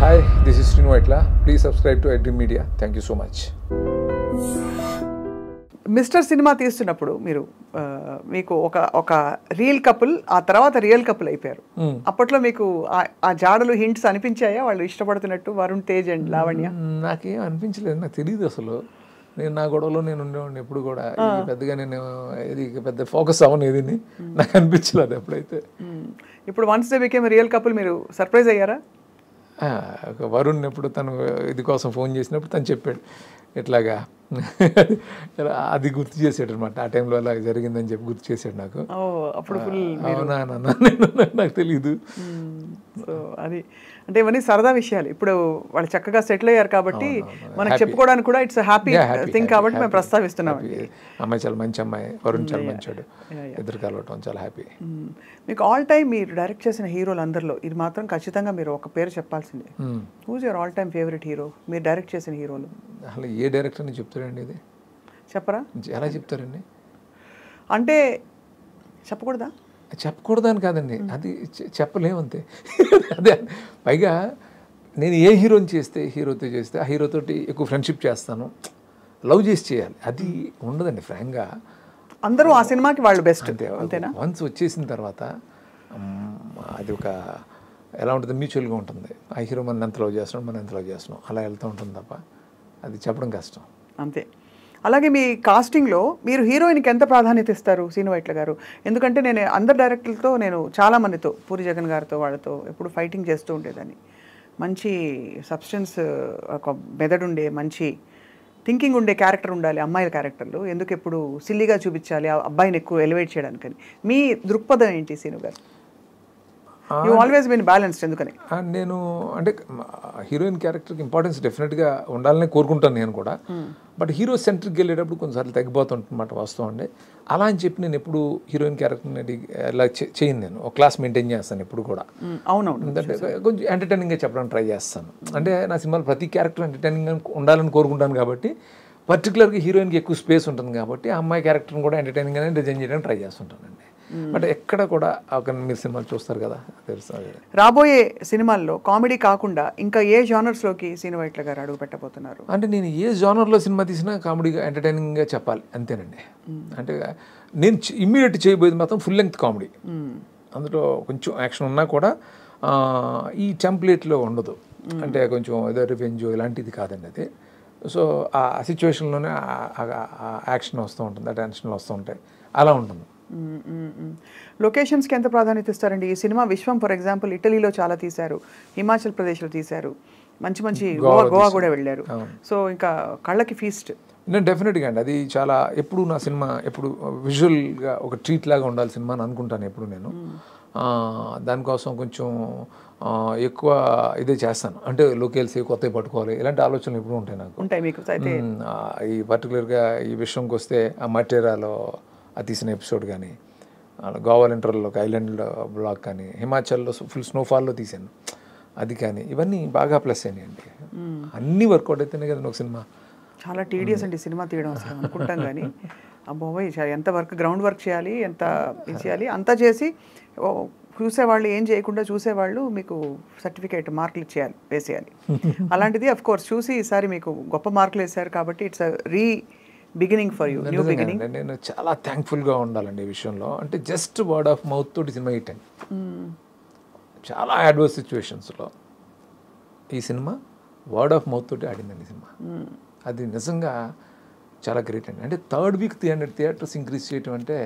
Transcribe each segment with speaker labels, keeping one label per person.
Speaker 1: Hi, this is Srinu Vaitla. Please subscribe to iDream Media. Thank you so much.
Speaker 2: Mister cinema తీస్తున్నప్పుడు మీరు మీకు ఒక real couple, ఆ తర్వాత రియల్ కపుల్ అయిపోయారు. అప్పట్లో మీకు ఆ జాడలు హింట్స్ అనిపించాయా వాళ్ళు ఇష్టపడుతున్నట్టు, వరుణ్ తేజ్ అండ్ లావణ్య?
Speaker 1: నాకేం అనిపించలేదు, నాకు తెలియదు అసలు. నేను నా గొడవలో నేను ఉండేవాడిని ఎప్పుడు కూడా. పెద్దగా నేను ఇది పెద్ద ఫోకస్ అవ్వను, ఏది నాకు అనిపించలేదు ఎప్పుడైతే.
Speaker 2: ఇప్పుడు once they became real couple మీరు సర్ప్రైజ్ అయ్యారా?
Speaker 1: వరుణ్ ఎప్పుడు తను ఇది కోసం ఫోన్ చేసినప్పుడు తను చెప్పాడు ఇట్లాగా, అది గుర్తు చేసాడు అనమాట. ఆ టైంలో అలా జరిగిందని చెప్పి గుర్తు చేశాడు నాకు. అవునా నాకు తెలియదు.
Speaker 2: సో అది అంటే ఇవన్నీ సరదా విషయాలు. ఇప్పుడు వాళ్ళు చక్కగా సెటిల్ అయ్యారు కాబట్టి మనకు చెప్పుకోవడానికి కూడా ఇట్స్ హ్యాపీ థింగ్ కాబట్టి మేము ప్రస్తావిస్తున్నాం.
Speaker 1: అమ్మాయి చాలా మంచి అమ్మాయి, వరుణ్ చాలా మంచోడు, ఇద్దరు కలవటం చాలా హ్యాపీ.
Speaker 2: మీకు ఆల్ టైమ్ మీరు డైరెక్ట్ చేసిన హీరోలు అందరిలో ఇది మాత్రం ఖచ్చితంగా మీరు ఒక పేరు చెప్పాల్సిందే. Who's your all time favourite hero మీరు డైరెక్ట్ చేసిన హీరోలు?
Speaker 1: అసలు ఏ డైరెక్టర్ అని చెప్తారండి ఇది?
Speaker 2: చెప్పరా?
Speaker 1: ఎలా చెప్తారండి
Speaker 2: అంటే చెప్పకూడదా?
Speaker 1: చెప్పకూడదని కాదండి, అది చెప్పలేమంతే. అదే పైగా నేను ఏ హీరోని చేస్తే హీరోతో చేస్తే ఆ హీరోతోటి ఎక్కువ ఫ్రెండ్షిప్ చేస్తాను, లవ్ చేసి చేయాలి, అది ఉండదండి ఫ్రాంక్గా.
Speaker 2: అందరూ ఆ సినిమాకి వాళ్ళు బెస్ట్ అంతే, అంతేనా?
Speaker 1: వన్స్ వచ్చేసిన తర్వాత అది ఒక ఎలా ఉంటుంది, మ్యూచువల్గా ఉంటుంది. ఆ హీరో మనం ఎంత లవ్ చేస్తున్నాం, మనం ఎంత లవ్ చేస్తున్నాం, అలా వెళ్తూ ఉంటుంది తప్ప అది చెప్పడం కష్టం.
Speaker 2: అంతే. అలాగే మీ కాస్టింగ్లో మీరు హీరోయిన్కి ఎంత ప్రాధాన్యత ఇస్తారు శ్రీను వైట్ల గారు? ఎందుకంటే నేను అందరు డైరెక్టర్లతో, నేను చాలామందితో, పూరి జగన్ గారితో వాళ్ళతో ఎప్పుడు ఫైటింగ్ చేస్తూ ఉండేదాన్ని. మంచి సబ్స్టెన్స్, ఒక మెదడుండే మంచి థింకింగ్ ఉండే క్యారెక్టర్ ఉండాలి అమ్మాయిల క్యారెక్టర్లు. ఎందుకు ఎప్పుడు సిల్లీగా చూపించాలి, ఆ అబ్బాయిని ఎక్కువ ఎలివేట్ చేయడానికని. మీ దృక్పథం ఏంటి శ్రీను గారు? You always been balanced. ఎందుకని
Speaker 1: నేను అంటే హీరోయిన్ క్యారెక్టర్కి ఇంపార్టెన్స్ డెఫినెట్గా ఉండాలని కోరుకుంటాను నేను కూడా. బట్ హీరో సెంట్రిక్ వెళ్ళేటప్పుడు కొన్నిసార్లు తగ్గిపోతుంటన్నమాట వాస్తవం అండి. అలా అని చెప్పి నేను ఎప్పుడు హీరోయిన్ క్యారెక్టర్ని ఇలా చేయను. నేను ఒక క్లాస్ మెయింటైన్ చేస్తాను ఎప్పుడు కూడా.
Speaker 2: అవునవును.
Speaker 1: ఎందుకంటే కొంచెం ఎంటర్టైనింగ్గా చెప్పడానికి ట్రై చేస్తాను. అంటే నా సినిమాలో ప్రతి క్యారెక్టర్ ఎంటర్టైనింగ్గా ఉండాలని కోరుకుంటాను కాబట్టి, పర్టికులర్గా హీరోయిన్కి ఎక్కువ స్పేస్ ఉంటుంది కాబట్టి ఆ అమ్మాయి క్యారెక్టర్ని కూడా ఎంటర్టైనింగ్గానే డిజైన్ చేయడానికి ట్రై చేస్తుంటానండి. బట్ ఎక్కడ కూడా ఒక మీరు సినిమాలు చూస్తారు కదా, తెలుసు.
Speaker 2: రాబోయే సినిమాల్లో కామెడీ కాకుండా ఇంకా ఏ జానర్స్లోకి శ్రీను వైట్ల గారు అడుగు పెట్టబోతున్నారు?
Speaker 1: అంటే నేను ఏ జానర్లో సినిమా తీసినా కామెడీగా ఎంటర్టైనింగ్గా చెప్పాలి అంతేనండి. అంటే నేను ఇమ్మీడియట్ చేయబోయేది మాత్రం ఫుల్ లెంగ్త్ కామెడీ. అందులో కొంచెం యాక్షన్ ఉన్నా కూడా ఈ టెంప్లేట్లో ఉండదు. అంటే కొంచెం ఏదో రివెంజ్ ఇలాంటిది కాదండి అది. సో ఆ సిచ్యువేషన్లోనే యాక్షన్ వస్తూ ఉంటుంది, ఆ టెన్షన్లు వస్తూ ఉంటాయి, అలా ఉంటుంది.
Speaker 2: లొకేషన్స్కి ఎంత ప్రాధాన్యత ఇస్తారండి? ఈ సినిమా విశ్వం ఫర్ ఎగ్జాంపుల్ ఇటలీలో చాలా తీశారు, హిమాచల్ ప్రదేశ్లో తీశారు, మంచి మంచి గోవా కూడా వెళ్ళారు. సో ఇంకా కళ్ళకి ఫీస్ట్.
Speaker 1: నేను డెఫినెట్గా అండి, అది చాలా ఎప్పుడు నా సినిమా ఎప్పుడు విజువల్గా ఒక ట్రీట్ లాగా ఉండాలి సినిమా అని అనుకుంటాను ఎప్పుడు నేను. దానికోసం కొంచెం ఎక్కువ ఇదే చేస్తాను. అంటే లోకేల్స్ కొత్తవి పట్టుకోవాలి, ఇలాంటి ఆలోచనలు ఎప్పుడు ఉంటాయి నాకు.
Speaker 2: ఉంటాయి మీకు అయితే?
Speaker 1: ఈ పర్టికులర్గా ఈ విషయంకి వస్తే ఆ మటేరాలో ఆ తీసిన ఎపిసోడ్ కానీ, గోవా ఇంటర్లో ఒక ఐలాండ్ బ్లాక్ కానీ, హిమాచల్లో ఫుల్ స్నోఫాల్లో తీసాను అది కానీ, ఇవన్నీ బాగా ప్లస్ అయినాయండి. అన్నీ వర్కౌట్ అయితేనే కదండి ఒక సినిమా.
Speaker 2: చాలా టీడియస్ అండి సినిమా తీయడం అసలు అనుకుంటాం కానీ అబ్బాయి ఎంత వర్క్, గ్రౌండ్ వర్క్ చేయాలి, ఎంత ఇది చేయాలి, అంతా చేసి చూసేవాళ్ళు ఏం చేయకుండా చూసేవాళ్ళు మీకు సర్టిఫికేట్ మార్కులు ఇచ్చేయాలి, వేసేయాలి. అలాంటిది అఫ్ కోర్స్ చూసి ఈసారి మీకు గొప్ప మార్కులు వేశారు కాబట్టి it's beginning for you, new beginning.
Speaker 1: నేను చాలా థ్యాంక్ఫుల్గా ఉండాలండి ఈ విషయంలో. అంటే జస్ట్ వర్డ్ ఆఫ్ మౌత్ తోటి సినిమా హిట్ అయింది. చాలా అడ్వర్స్ సిచ్యువేషన్స్లో ఈ సినిమా వర్డ్ ఆఫ్ మౌత్ తోటి ఆడిందండి సినిమా. అది నిజంగా చాలా గ్రేట్ అండి. అంటే థర్డ్ వీక్ 300 థియేటర్స్ ఇంక్రీజ్ చేయటం అంటే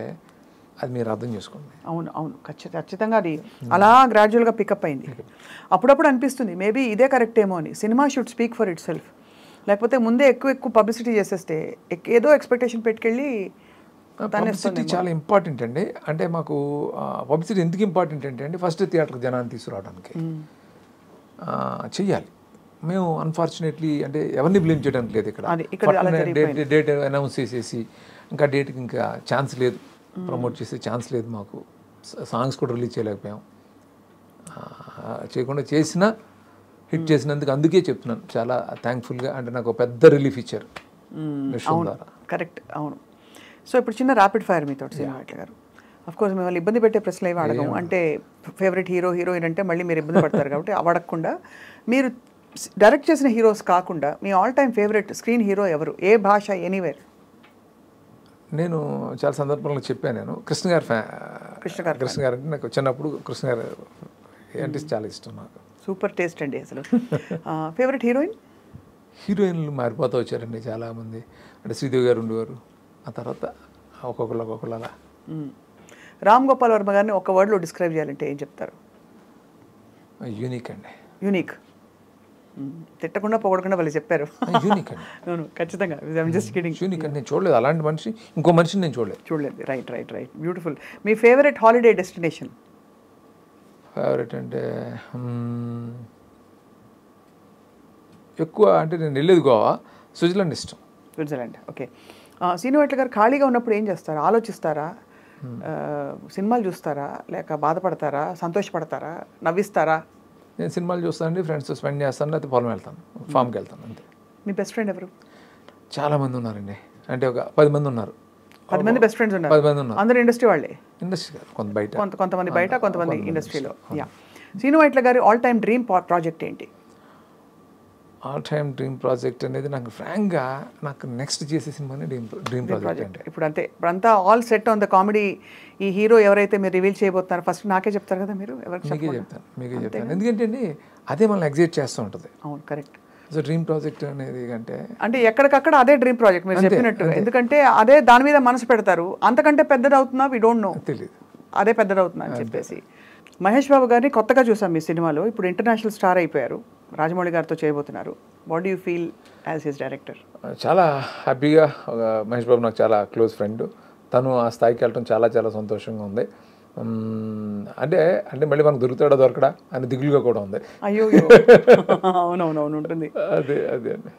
Speaker 1: అది మీరు అర్థం చేసుకోండి.
Speaker 2: అవును అవును, ఖచ్చితంగా అది అలా గ్రాడ్యువల్గా పికప్ అయింది. అప్పుడప్పుడు అనిపిస్తుంది మేబీ ఇదే కరెక్ట్ ఏమో అని. Cinema should speak for it self. లేకపోతే ముందే ఎక్కువ పబ్లిసిటీ చేసేస్తే ఏదో ఎక్స్పెక్టేషన్ పెట్టుకెళ్ళి.
Speaker 1: పబ్లిసిటీ చాలా ఇంపార్టెంట్ అండి. అంటే మాకు పబ్లిసిటీ ఎందుకు ఇంపార్టెంట్ అంటే అండి, ఫస్ట్ థియేటర్కి జనాన్ని తీసుకురావడానికి చెయ్యాలి. మేము అన్ఫార్చునేట్లీ అంటే ఎవరిని బ్లేమ్ చేయడానికి లేదు ఇక్కడ. డేట్ అనౌన్స్ చేసేసి ఇంకా డేట్కి ఇంకా ఛాన్స్ లేదు, ప్రమోట్ చేసే ఛాన్స్ లేదు మాకు. సాంగ్స్ కూడా రిలీజ్ చేయలేకపోయాం. చేయకుండా చేసినా హిట్ చేసినందుకు అందుకే చెప్తున్నాను చాలా థ్యాంక్ఫుల్గా. అంటే నాకు పెద్ద రిలీఫ్ ఇచ్చారు.
Speaker 2: కరెక్ట్, అవును. సో ఇప్పుడు చిన్న ర్యాపిడ్ ఫైర్ మీతో శ్రీను వైట్ల గారు. అఫ్ కోర్స్ మిమ్మల్ని ఇబ్బంది పెట్టే ప్రశ్నలు ఏమి అడగము. అంటే ఫేవరెట్ హీరో హీరోయిన్ అంటే మళ్ళీ మీరు ఇబ్బంది పడతారు కాబట్టి అవి అడగకుండా మీరు డైరెక్ట్ చేసిన హీరోస్ కాకుండా మీ all time favourite screen hero ఎవరు? ఏ భాష, ఎనీవేర్?
Speaker 1: నేను చాలా సందర్భంలో చెప్పాను, నేను కృష్ణ గారు కృష్ణ గారు అంటే నాకు చిన్నప్పుడు కృష్ణ గారు అంటే చాలా ఇష్టం నాకు.
Speaker 2: సూపర్ టేస్ట్ అండి అసలు. Favourite heroine?
Speaker 1: హీరోయిన్లు మారిపోతూ వచ్చారండి చాలామంది. అంటే శ్రీదేవి గారు ఉండేవారు, ఆ తర్వాత ఒక్కొక్కరు అలా.
Speaker 2: రామ్ గోపాల్ వర్మ గారిని ఒక వర్డ్లో డిస్క్రైబ్ చేయాలంటే ఏం చెప్తారు?
Speaker 1: యూనిక్ అండి.
Speaker 2: యూనిక్. తిట్టకుండా పొగడకుండా వాళ్ళు చెప్పారు.
Speaker 1: యూనిక్ అండి.
Speaker 2: అవును, ఖచ్చితంగా. Just kidding.
Speaker 1: యూనిక్ అండి, నేను చూడలేదు అలాంటి మనిషి, ఇంకో మనిషిని నేను చూడలేదు.
Speaker 2: రైట్. బ్యూటిఫుల్. మీ ఫేవరెట్ హాలిడే డెస్టినేషన్?
Speaker 1: ఫేవరెట్ అంటే ఎక్కువ అంటే నేను వెళ్ళేది గోవా, స్విట్జర్లాండ్ ఇష్టం.
Speaker 2: స్విట్జర్లాండ్. ఓకే. శ్రీను వైట్ల గారు ఖాళీగా ఉన్నప్పుడు ఏం చేస్తారు? ఆలోచిస్తారా, సినిమాలు చూస్తారా, లేక బాధపడతారా, సంతోషపడతారా, నవ్విస్తారా?
Speaker 1: నేను సినిమాలు చూస్తానండి, ఫ్రెండ్స్తో స్పెండ్ చేస్తాను, లేకపోతే పొలం వెళ్తాను, ఫామ్కి వెళ్తాను అంతే.
Speaker 2: మీ బెస్ట్ ఫ్రెండ్ ఎవరు?
Speaker 1: చాలామంది ఉన్నారండి, అంటే ఒక 10 మంది ఉన్నారు.
Speaker 2: 10 మంది బెస్ట్ ఫ్రెండ్స్ ఉన్నారు?
Speaker 1: 10 మంది ఉన్నారు.
Speaker 2: అందరూ ఇండస్ట్రీ వాళ్ళే?
Speaker 1: ఇండస్ట్రీ కాదు,
Speaker 2: కొంతమంది బయట, కొంతమంది ఇండస్ట్రీలో. యా. శ్రీను వైట్ల గారి ఆల్ టైమ్ డ్రీమ్ ప్రాజెక్ట్ ఏంటి?
Speaker 1: ఆల్ టైమ్ డ్రీమ్ ప్రాజెక్ట్ అనేది నాకు ఫ్రాంక్గా నాకు నెక్స్ట్ చేసే సినిమానే డ్రీమ్ ప్రాజెక్ట్ అంటే.
Speaker 2: ఇప్పుడంతా all set on the comedy. ఈ హీరో ఎవరైతే మీరు రివీల్ చేయబోతున్నారో ఫస్ట్ నాకే చెప్తారు కదా మీరు?
Speaker 1: మీకే చెప్తాను ఎందుకంటే అండి అదే మనల్ని ఎగ్జైట్ చేస్తూ ఉంటుంది.
Speaker 2: అవును, కరెక్ట్.
Speaker 1: సో డ్రీమ్ ప్రాజెక్ట్ అనేది అంటే
Speaker 2: ఎక్కడికక్కడ అదే డ్రీమ్ ప్రాజెక్ట్ మీరు చెప్పినట్టు. ఎందుకంటే అదే దాని మీద మనసు పెడతారు. అంతకంటే పెద్దది అవుతుందా వి డోంట్ నో,
Speaker 1: తెలియదు,
Speaker 2: అదే పెద్దది అవుతుందా అని చెప్పేసి. మహేష్ బాబు గారిని కొత్తగా చూసాం మీ సినిమాలో. ఇప్పుడు ఇంటర్నేషనల్ స్టార్ అయిపోయారు, రాజమౌళి గారితో చేయబోతున్నారు. What do you feel as his director?
Speaker 1: చాలా హ్యాపీగా. మహేష్ బాబు నాకు చాలా క్లోజ్ ఫ్రెండ్, తను ఆ స్థాయికి వెళ్ళటం చాలా చాలా సంతోషంగా ఉంది. అంటే మళ్ళీ మనకు దొరుకుతాడా దొరకడా అని దిగులుగా కూడా ఉంది.
Speaker 2: అయ్యో, అవునవునవును ఉంటుంది.
Speaker 1: అదే అండి.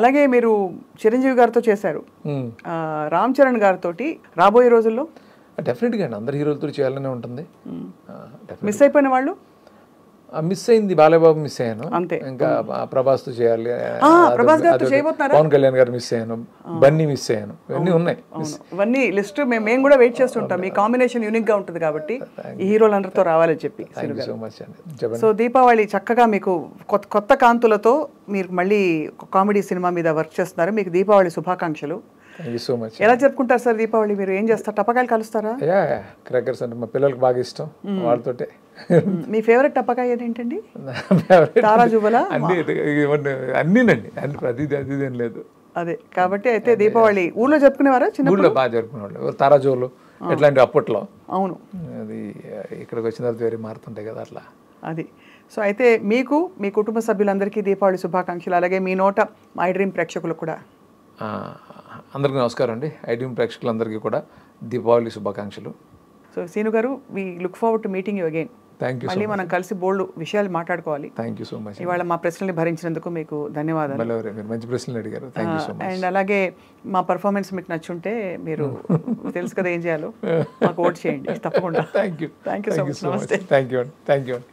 Speaker 2: అలాగే మీరు చిరంజీవి గారితో చేశారు, రామ్ చరణ్ గారితో రాబోయే రోజుల్లో?
Speaker 1: డెఫినెట్గా అండి, అందరు హీరోలతో చేయాలనే ఉంటుంది.
Speaker 2: మిస్ అయిపోయిన వాళ్ళు?
Speaker 1: మిస్ అయింది బాలయ్యబాబు, మిస్ అయ్యాను
Speaker 2: అంతే.
Speaker 1: ఇంకా ప్రభాస్తో చేయాలి,
Speaker 2: చేయబోతున్నారా?
Speaker 1: పవన్ కళ్యాణ్ గారు మిస్ అయ్యాను, బన్నీ మిస్ అయ్యాను, ఇవన్నీ ఉన్నాయి.
Speaker 2: ఇవన్నీ లిస్ట్ మేము కూడా వెయిట్ చేస్తుంటాం. మీ కాంబినేషన్ యూనిక్ గా ఉంటుంది కాబట్టి ఈ హీరోలందరితో రావాలని చెప్పి.
Speaker 1: సో మచ్ అండి.
Speaker 2: సో దీపావళి చక్కగా మీకు కొత్త కాంతులతో మీరు మళ్ళీ కామెడీ సినిమా మీద వర్క్ చేస్తున్నారు. మీకు దీపావళి శుభాకాంక్షలు.
Speaker 1: Thank you so much.
Speaker 2: ఎలా జరుపుకుంటారు సార్ దీపావళి? మీరు ఏం చేస్తారు? టపాకాయలు కలుస్తారా?
Speaker 1: క్రాకర్స్ అంటే మా పిల్లలకు బాగా ఇష్టం, వాళ్ళతోటే.
Speaker 2: మీ ఫేవరెట్ టపాకాయ ఏంటండి? తారా జువ్వలా?
Speaker 1: అన్నీనండి, అదేం లేదు.
Speaker 2: అదే కాబట్టి అయితే దీపావళి ఊళ్ళో జరుపుకునేవారా? చిన్న
Speaker 1: ఊళ్ళో బాగా జరుపుకునేవాళ్ళు, తారాజువ్వలు ఎట్లాంటి అప్పట్లో.
Speaker 2: అవును,
Speaker 1: అది ఇక్కడికి వచ్చిన తర్వాత వేరే మారుతుంటాయి కదా అట్లా.
Speaker 2: అది. సో అయితే మీకు మీ కుటుంబ సభ్యులందరికీ దీపావళి శుభాకాంక్షలు. అలాగే మీ నోట మై డ్రీమ్ ప్రేక్షకులకు కూడా.
Speaker 1: అందరికీ నమస్కారం అండి. ఐ డ్రీమ్ ప్రేక్షకులందరికీ కూడా దీపావళి శుభాకాంక్షలు.
Speaker 2: సో సీను గారు, we look forward to meeting you again.
Speaker 1: Thank you.
Speaker 2: మళ్ళీ మనం కలిసి బోల్డ్ విషయాలు మాట్లాడుకోవాలి.
Speaker 1: Thank you so much.
Speaker 2: ఇవాళ మా ప్రశ్నల్ని భరించినందుకు మీకు ధన్యవాదాలు.
Speaker 1: మీరు మంచి ప్రశ్నలు అడిగారు. Thank you so much.
Speaker 2: And అలాగే మా పర్ఫార్మెన్స్ మీకు నచ్చుంటే మీరు తెలుసు కదా ఏం చేయాలో, మాకు ఓట్ చేయండి తప్పకుండా.
Speaker 1: Thank you
Speaker 2: so much. నమస్తే.
Speaker 1: Thank you.